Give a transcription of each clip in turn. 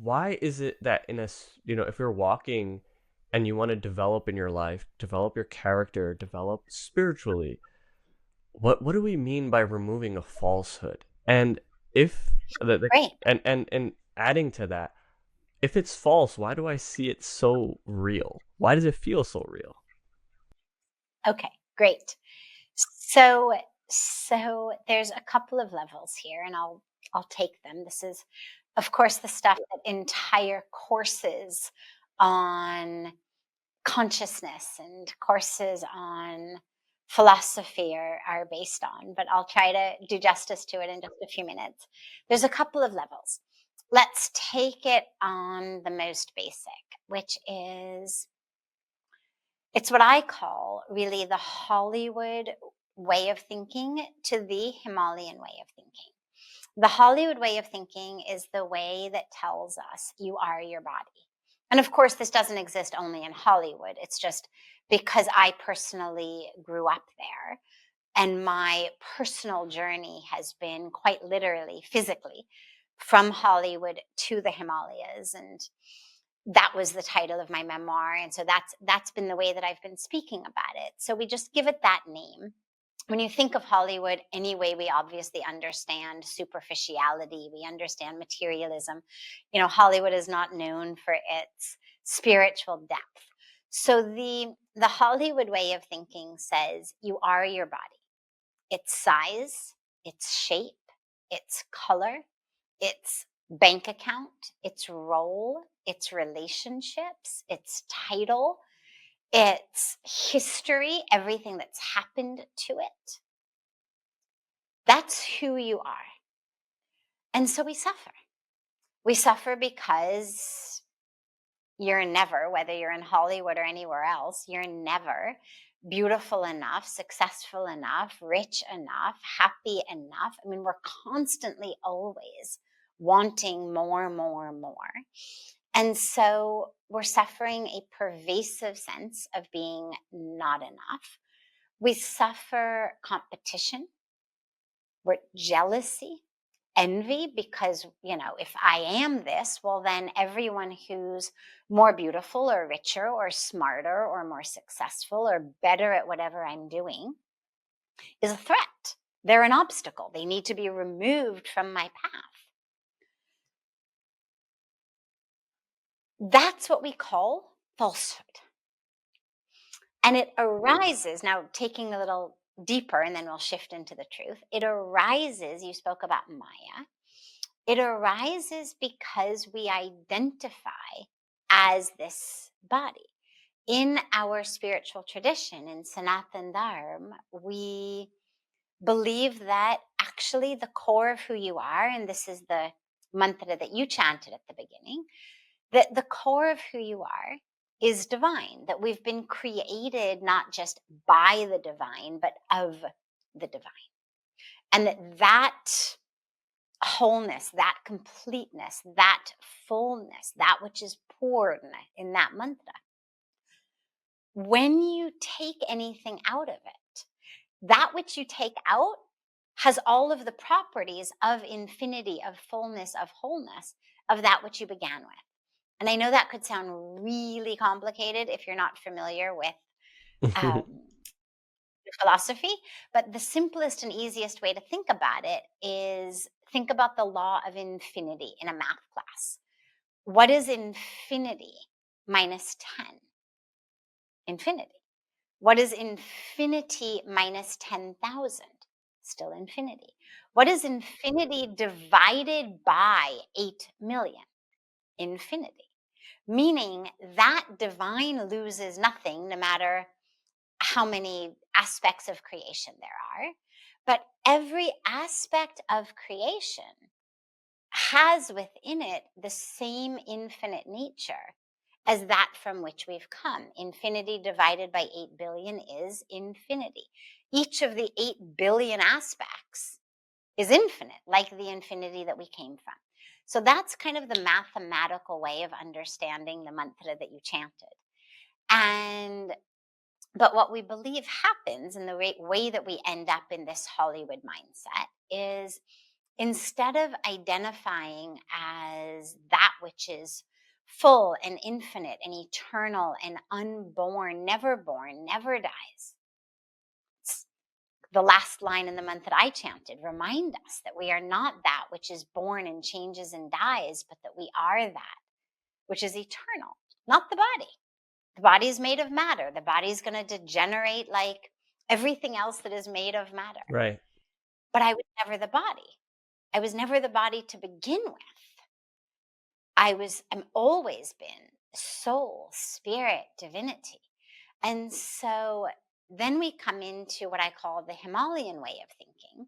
why is it that if you're walking and you want to develop in your life, develop your character, develop spiritually, what do we mean by removing a falsehood? And if the Great. and adding to that, if it's false, why do I see it so real? Why does it feel so real? Okay, great. So so there's a couple of levels here, and I'll take them. This is, of course, the stuff that entire courses on consciousness and courses on philosophy are based on, but I'll try to do justice to it in just a few minutes. There's a couple of levels. Let's take it on the most basic, which is it's what I call really the Hollywood way of thinking to the Himalayan way of thinking. The Hollywood way of thinking is the way that tells us you are your body. And of course, this doesn't exist only in Hollywood. It's just because I personally grew up there and my personal journey has been quite literally, physically, from Hollywood to the Himalayas. And that was the title of my memoir. And so that's been the way that I've been speaking about it. So we just give it that name. When you think of Hollywood, anyway, we obviously understand superficiality, we understand materialism. Hollywood is not known for its spiritual depth. So the Hollywood way of thinking says you are your body, its size, its shape, its color, its bank account, its role, its relationships, its title, its history, everything that's happened to it. That's who you are. And so we suffer. We suffer because you're never, whether you're in Hollywood or anywhere else, you're never beautiful enough, successful enough, rich enough, happy enough. I mean, we're constantly always wanting more, more, more. And so we're suffering a pervasive sense of being not enough. We suffer competition, we're jealousy, envy, because, if I am this, well, then everyone who's more beautiful or richer or smarter or more successful or better at whatever I'm doing is a threat. They're an obstacle. They need to be removed from my path. That's what we call falsehood. And it arises, now taking a little deeper, and then we'll shift into the truth. It arises, you spoke about Maya. It arises because we identify as this body. In our spiritual tradition, in Sanatan Dharma, we believe that actually the core of who you are, and this is the mantra that you chanted at the beginning, that the core of who you are is divine, that we've been created not just by the divine, but of the divine. And that wholeness, that completeness, that fullness, that which is poured in that mantra. When you take anything out of it, that which you take out has all of the properties of infinity, of fullness, of wholeness, of that which you began with. And I know that could sound really complicated if you're not familiar with um, philosophy, but the simplest and easiest way to think about it is think about the law of infinity in a math class. What is infinity minus 10? Infinity. What is infinity minus 10,000? Still infinity. What is infinity divided by 8 million? Infinity. Meaning that divine loses nothing no matter how many aspects of creation there are. But every aspect of creation has within it the same infinite nature as that from which we've come. Infinity divided by 8 billion is infinity. Each of the 8 billion aspects is infinite, like the infinity that we came from. So that's kind of the mathematical way of understanding the mantra that you chanted. And but what we believe happens, and the way that we end up in this Hollywood mindset is instead of identifying as that which is full and infinite and eternal and unborn, never dies. It's the last line in the month that I chanted, remind us that we are not that which is born and changes and dies, but that we are that which is eternal, not the body. The body is made of matter. The body is going to degenerate like everything else that is made of matter. Right. But I was never the body. I was never the body to begin with. I'm always been soul, spirit, divinity. And so then we come into what I call the Himalayan way of thinking,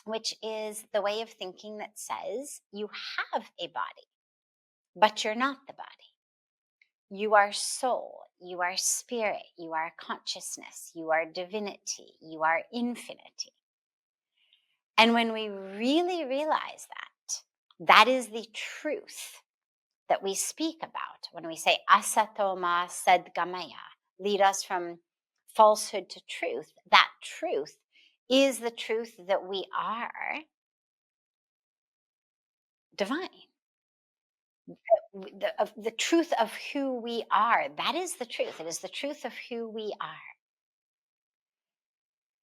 which is the way of thinking that says you have a body, but you're not the body. You are soul, you are spirit, you are consciousness, you are divinity, you are infinity. And when we really realize that, that is the truth that we speak about when we say asatoma sadgamaya, lead us from falsehood to truth. That truth is the truth that we are divine. The truth of who we are, that is the truth. It is the truth of who we are,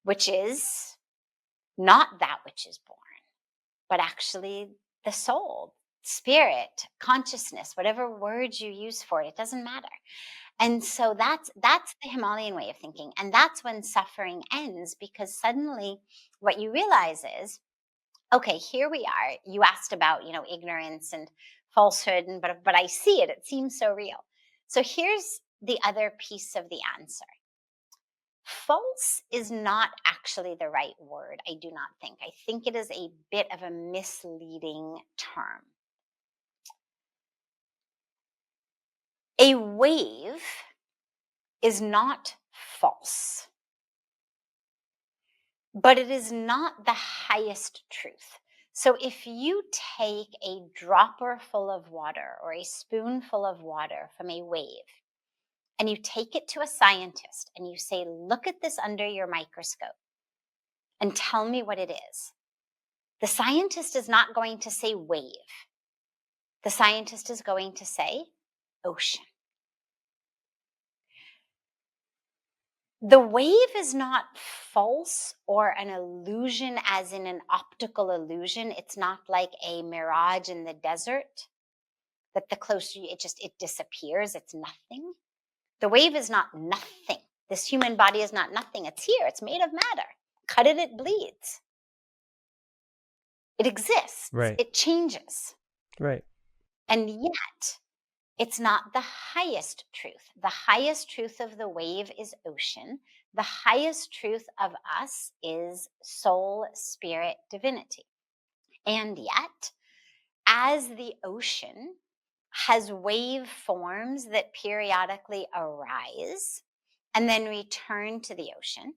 which is not that which is born, but actually the soul, spirit, consciousness, whatever words you use for it, it doesn't matter. And so that's the Himalayan way of thinking. And that's when suffering ends, because suddenly what you realize is, okay, here we are. You asked about, ignorance and falsehood, and but I see it. It seems so real. So here's the other piece of the answer. False is not actually the right word, I do not think. I think it is a bit of a misleading term. A wave is not false, but it is not the highest truth. So if you take a dropper full of water or a spoonful of water from a wave, and you take it to a scientist and you say, look at this under your microscope and tell me what it is, the scientist is not going to say wave. The scientist is going to say ocean. The wave is not false or an illusion, as in an optical illusion. It's not like a mirage in the desert that the closer it disappears. It's nothing. The wave is not nothing. This human body is not nothing. It's here. It's made of matter. Cut it, it bleeds. It exists. Right. It changes. Right. And yet, it's not the highest truth. The highest truth of the wave is ocean. The highest truth of us is soul, spirit, divinity. And yet, as the ocean has wave forms that periodically arise and then return to the ocean,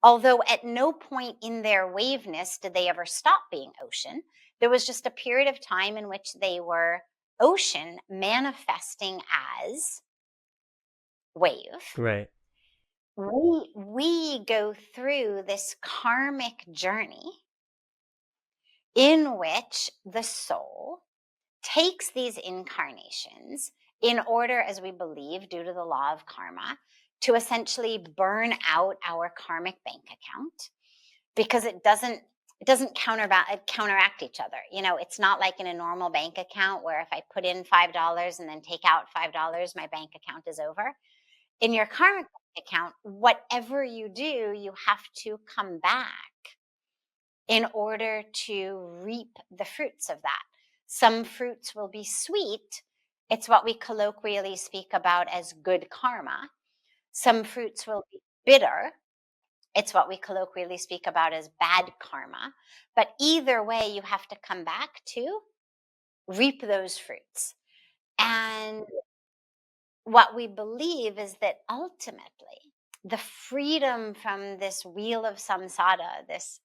although at no point in their waveness did they ever stop being ocean, there was just a period of time in which they were ocean manifesting as wave. Right. We go through this karmic journey in which the soul takes these incarnations in order, as we believe, due to the law of karma, to essentially burn out our karmic bank account, because it doesn't counteract each other. It's not like in a normal bank account where if I put in $5 and then take out $5, my bank account is over. In your karmic bank account, whatever you do, you have to come back in order to reap the fruits of that. Some fruits will be sweet. It's what we colloquially speak about as good karma. Some fruits will be bitter. It's what we colloquially speak about as bad karma. But either way, you have to come back to reap those fruits. And what we believe is that ultimately, the freedom from this wheel of samsara, this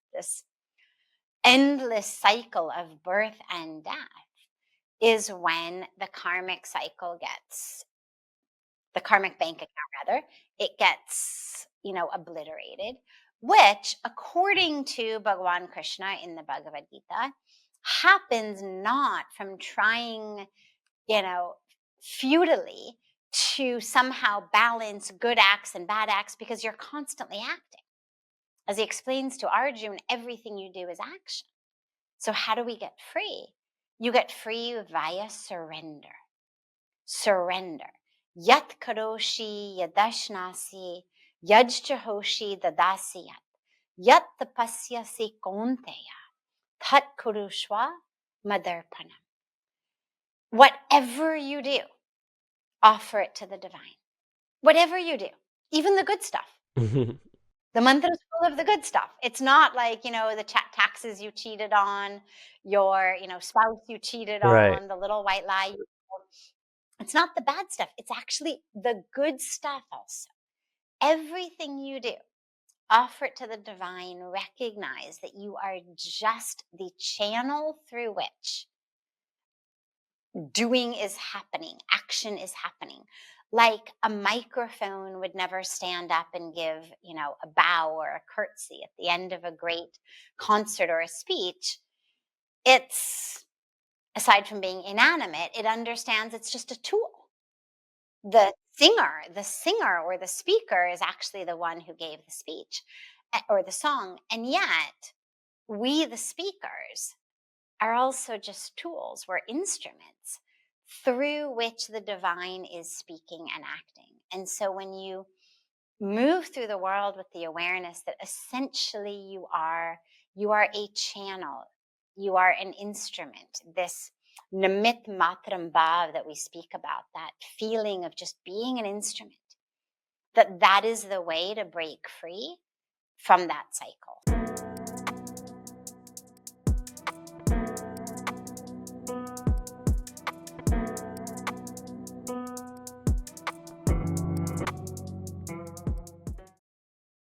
endless cycle of birth and death, is when the karmic bank account rather, it gets, obliterated, which according to Bhagavan Krishna in the Bhagavad Gita happens not from trying, you know, futilely to somehow balance good acts and bad acts, because you're constantly acting. As he explains to Arjun, everything you do is action. So how do we get free? You get free via surrender. Surrender. Yat karoshi yadashnasi, yajjahoshi dadasiyat, yat tapasyasi konteya, tat kurushwa madarpanam. Whatever you do, offer it to the divine. Whatever you do, even the good stuff. The mantra is full of the good stuff. It's not like, the taxes you cheated on, your, spouse you cheated Right. on, the little white lie. It's not the bad stuff. It's actually the good stuff also. Everything you do, offer it to the divine. Recognize that you are just the channel through which doing is happening, action is happening. Like a microphone would never stand up and give, a bow or a curtsy at the end of a great concert or a speech. It's, aside from being inanimate, it understands it's just a tool. The singer or the speaker is actually the one who gave the speech or the song. And yet, we, the speakers, are also just tools. We're instruments through which the divine is speaking and acting. And so when you move through the world with the awareness that essentially you are a channel, you are an instrument, this namit matram bhav that we speak about, that feeling of just being an instrument, that is the way to break free from that cycle.